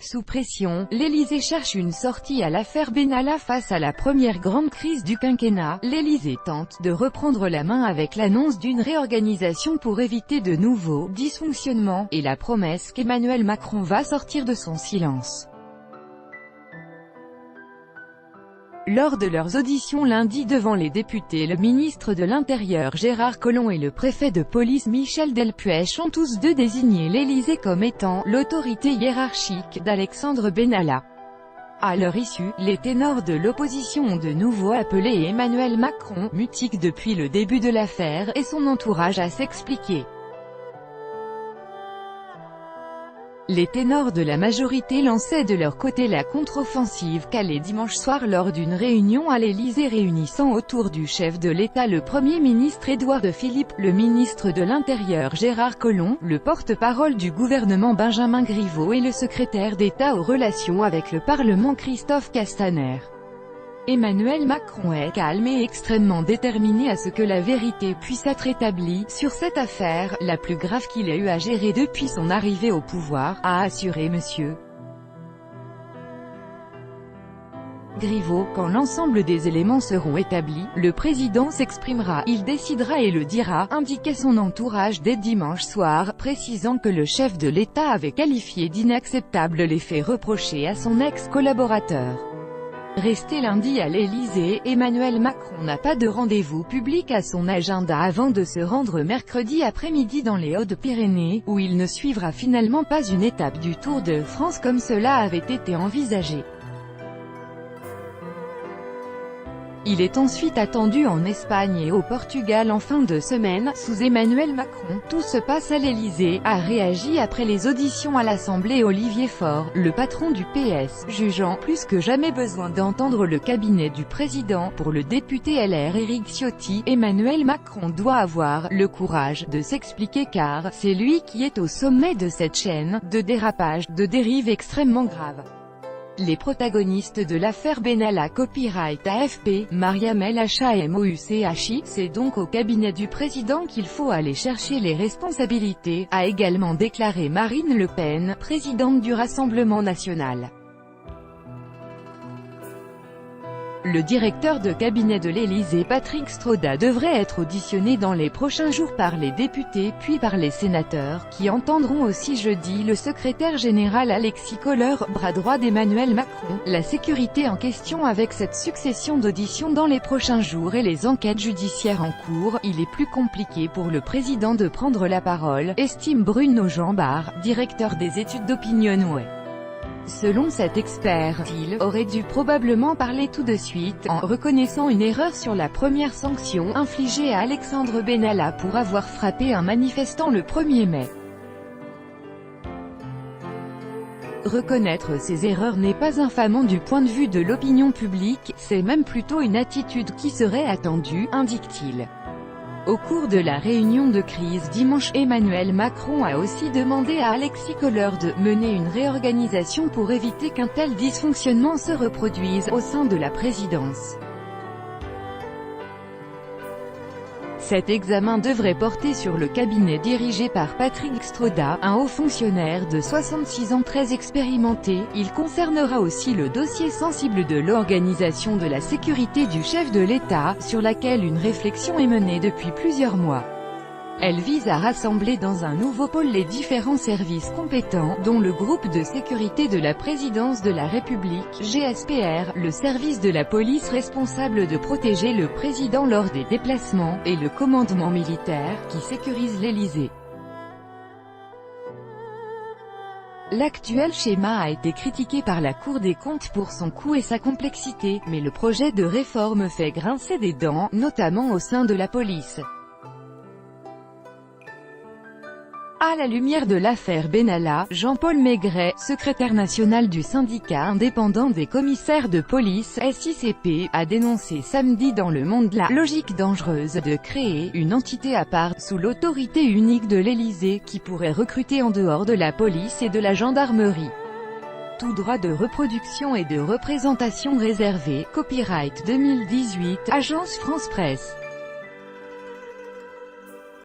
Sous pression, l'Élysée cherche une sortie à l'affaire Benalla face à la première grande crise du quinquennat. L'Élysée tente de reprendre la main avec l'annonce d'une réorganisation pour éviter de nouveaux dysfonctionnements, et la promesse qu'Emmanuel Macron va sortir de son silence. Lors de leurs auditions lundi devant les députés, le ministre de l'Intérieur Gérard Collomb et le préfet de police Michel Delpech ont tous deux désigné l'Élysée comme étant l'autorité hiérarchique d'Alexandre Benalla. À leur issue, les ténors de l'opposition ont de nouveau appelé Emmanuel Macron, mutique depuis le début de l'affaire, et son entourage à s'expliquer. Les ténors de la majorité lançaient de leur côté la contre-offensive calée dimanche soir lors d'une réunion à l'Élysée réunissant autour du chef de l'État le Premier ministre Édouard Philippe, le ministre de l'Intérieur Gérard Collomb, le porte-parole du gouvernement Benjamin Griveaux et le secrétaire d'État aux relations avec le Parlement Christophe Castaner. Emmanuel Macron est calme et extrêmement déterminé à ce que la vérité puisse être établie sur cette affaire, la plus grave qu'il ait eu à gérer depuis son arrivée au pouvoir, a assuré M. Griveaux. Quand l'ensemble des éléments seront établis, le président s'exprimera, il décidera et le dira, indiquait son entourage dès dimanche soir, précisant que le chef de l'État avait qualifié d'inacceptable les faits reprochés à son ex-collaborateur. Resté lundi à l'Élysée, Emmanuel Macron n'a pas de rendez-vous public à son agenda avant de se rendre mercredi après-midi dans les Hautes-Pyrénées, où il ne suivra finalement pas une étape du Tour de France comme cela avait été envisagé. Il est ensuite attendu en Espagne et au Portugal en fin de semaine, sous Emmanuel Macron. Tout se passe à l'Élysée, a réagi après les auditions à l'Assemblée Olivier Faure, le patron du PS, jugeant plus que jamais besoin d'entendre le cabinet du président. Pour le député LR Éric Ciotti, Emmanuel Macron doit avoir le courage de s'expliquer car c'est lui qui est au sommet de cette chaîne de dérapage, de dérive extrêmement grave. Les protagonistes de l'affaire Benalla. Copyright AFP, Mariam El Mouchi, c'est donc au cabinet du président qu'il faut aller chercher les responsabilités, a également déclaré Marine Le Pen, présidente du Rassemblement national. Le directeur de cabinet de l'Élysée Patrick Stroda devrait être auditionné dans les prochains jours par les députés puis par les sénateurs, qui entendront aussi jeudi le secrétaire général Alexis Kohler, bras droit d'Emmanuel Macron. La sécurité en question avec cette succession d'auditions dans les prochains jours et les enquêtes judiciaires en cours, il est plus compliqué pour le président de prendre la parole, estime Bruno Jambard, directeur des études d'Opinionway. Selon cet expert, il aurait dû probablement parler tout de suite, en reconnaissant une erreur sur la première sanction infligée à Alexandre Benalla pour avoir frappé un manifestant le 1er mai. Reconnaître ses erreurs n'est pas infamant du point de vue de l'opinion publique, c'est même plutôt une attitude qui serait attendue, indique-t-il. Au cours de la réunion de crise dimanche, Emmanuel Macron a aussi demandé à Alexis Kohler de mener une réorganisation pour éviter qu'un tel dysfonctionnement se reproduise au sein de la présidence. Cet examen devrait porter sur le cabinet dirigé par Patrick Stroda, un haut fonctionnaire de 66 ans très expérimenté. Il concernera aussi le dossier sensible de l'organisation de la sécurité du chef de l'État, sur laquelle une réflexion est menée depuis plusieurs mois. Elle vise à rassembler dans un nouveau pôle les différents services compétents, dont le groupe de sécurité de la présidence de la République, GSPR, le service de la police responsable de protéger le président lors des déplacements, et le commandement militaire, qui sécurise l'Élysée. L'actuel schéma a été critiqué par la Cour des comptes pour son coût et sa complexité, mais le projet de réforme fait grincer des dents, notamment au sein de la police. À la lumière de l'affaire Benalla, Jean-Paul Maigret, secrétaire national du syndicat indépendant des commissaires de police SICP, a dénoncé samedi dans Le Monde la logique dangereuse de créer une entité à part, sous l'autorité unique de l'Élysée, qui pourrait recruter en dehors de la police et de la gendarmerie. Tout droit de reproduction et de représentation réservé. Copyright 2018, Agence France Presse.